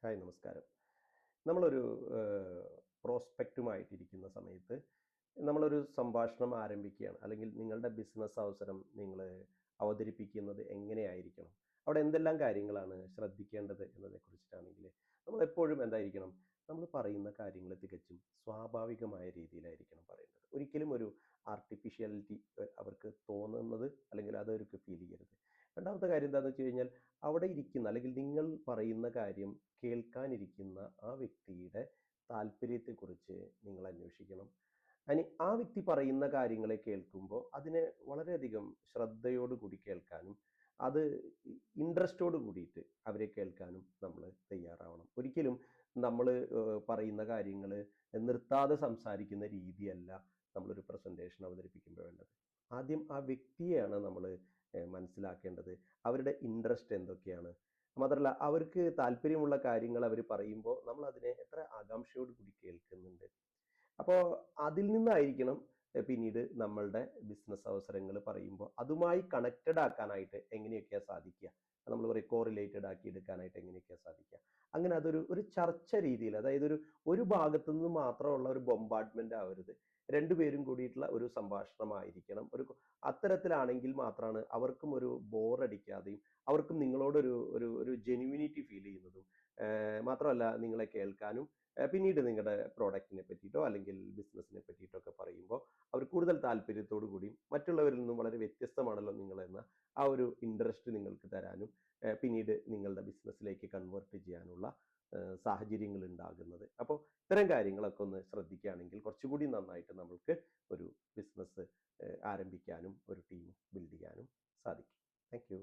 Hi നമസ്കാരം. നമ്മളൊരു പ്രോസ്പെക്റ്റുമായിട്ടിരിക്കുന്ന സമയത്ത് നമ്മളൊരു സംഭാഷണം ആരംഭിക്കുകയാണ്. അല്ലെങ്കിൽ നിങ്ങളുടെ ബിസിനസ് അവസരം നിങ്ങൾ അവതരിപ്പിക്കുന്നത് എങ്ങനെയായിരിക്കണം? അവിടെ എന്തെല്ലാം കാര്യങ്ങളാണ് ശ്രദ്ധിക്കേണ്ടത് എന്നതിനെക്കുറിച്ചിട്ടാണെങ്കിൽ നമ്മളെപ്പോഴും എന്തായിരിക്കണം? നമ്മൾ പറയുന്ന കാര്യങ്ങൾ തികച്ചും സ്വാഭാവികമായ രീതിയിലായിരിക്കണം പറയേണ്ടത്. ഒരിക്കലും ഒരു ആർട്ടിഫിഷ്യാലിറ്റി അവർക്ക് തോന്നുന്നത് അല്ലെങ്കിൽ അതവർക്ക് ഫീൽ ചെയ്യരുത്. രണ്ടാമത്തെ കാര്യം എന്താണെന്ന് വെച്ച് കഴിഞ്ഞാൽ അവിടെ ഇരിക്കുന്ന അല്ലെങ്കിൽ നിങ്ങൾ പറയുന്ന കാര്യം കേൾക്കാനിരിക്കുന്ന ആ വ്യക്തിയുടെ താല്പര്യത്തെക്കുറിച്ച് നിങ്ങൾ അന്വേഷിക്കണം. ആ വ്യക്തി പറയുന്ന കാര്യങ്ങളെ കേൾക്കുമ്പോൾ അതിനെ വളരെയധികം ശ്രദ്ധയോട് കൂടി കേൾക്കാനും അത് ഇൻട്രസ്റ്റോട് കൂടിയിട്ട് അവരെ കേൾക്കാനും നമ്മൾ തയ്യാറാവണം. ഒരിക്കലും നമ്മൾ പറയുന്ന കാര്യങ്ങൾ നിർത്താതെ സംസാരിക്കുന്ന രീതിയല്ല നമ്മളൊരു പ്രസൻറ്റേഷൻ അവതരിപ്പിക്കുമ്പോൾ വേണ്ടത്. ആദ്യം ആ വ്യക്തിയെയാണ് നമ്മൾ മനസ്സിലാക്കേണ്ടത്. അവരുടെ ഇൻട്രസ്റ്റ് എന്തൊക്കെയാണ്? മാത്രമല്ല അവർക്ക് താല്പര്യമുള്ള കാര്യങ്ങൾ അവർ പറയുമ്പോൾ നമ്മൾ അതിനെ എത്ര ആകാംക്ഷയോട് കൂടി കേൾക്കുന്നുണ്ട്. അപ്പോൾ അതിൽ നിന്നായിരിക്കണം പിന്നീട് നമ്മളുടെ ബിസിനസ് അവസരങ്ങൾ പറയുമ്പോൾ അതുമായി കണക്റ്റഡ് ആക്കാനായിട്ട് എങ്ങനെയൊക്കെയാണ് സാധിക്കുക? നമ്മൾ പറയും കോറിലേറ്റഡ് ആക്കി എടുക്കാനായിട്ട് എങ്ങനെയൊക്കെയാണ് സാധിക്കുക? അങ്ങനെ അതൊരു ഒരു ചർച്ച രീതിയിൽ, അതായത് ഒരു ഭാഗത്തു നിന്ന് മാത്രമുള്ള ഒരു ബൊമ്പാർഡ്മെന്റ് ആവരുത്. രണ്ടുപേരും കൂടിയിട്ടുള്ള ഒരു സംഭാഷണമായിരിക്കണം. അത്തരത്തിലാണെങ്കിൽ മാത്രമാണ് അവർക്കും ഒരു ബോറടിക്കാതെയും അവർക്കും നിങ്ങളോടൊരു ഒരു ഒരു ജെന്യുവിനിറ്റി ഫീൽ ചെയ്യുന്നതും മാത്രമല്ല നിങ്ങളെ കേൾക്കാനും പിന്നീട് നിങ്ങളുടെ പ്രോഡക്റ്റിനെ പറ്റിയിട്ടോ അല്ലെങ്കിൽ ബിസിനസ്സിനെ പറ്റിയിട്ടോ ഒക്കെ പറയുമ്പോൾ അവർ കൂടുതൽ താല്പര്യത്തോടു കൂടിയും മറ്റുള്ളവരിൽ നിന്നും വളരെ വ്യത്യസ്തമാണല്ലോ നിങ്ങളെന്ന ആ ഒരു ഇൻട്രസ്റ്റ് നിങ്ങൾക്ക് തരാനും പിന്നീട് നിങ്ങളുടെ ബിസിനസ്സിലേക്ക് കൺവേർട്ട് ചെയ്യാനുള്ള സാഹചര്യങ്ങൾ ഉണ്ടാകുന്നത്. അപ്പോൾ ഇത്തരം കാര്യങ്ങളൊക്കെ ഒന്ന് ശ്രദ്ധിക്കുകയാണെങ്കിൽ കുറച്ചുകൂടി നന്നായിട്ട് നമ്മൾക്ക് ഒരു ബിസിനസ് ആരംഭിക്കാനും ഒരു ടീം ബിൽഡ് ചെയ്യാനും സാധിക്കും. Thank you.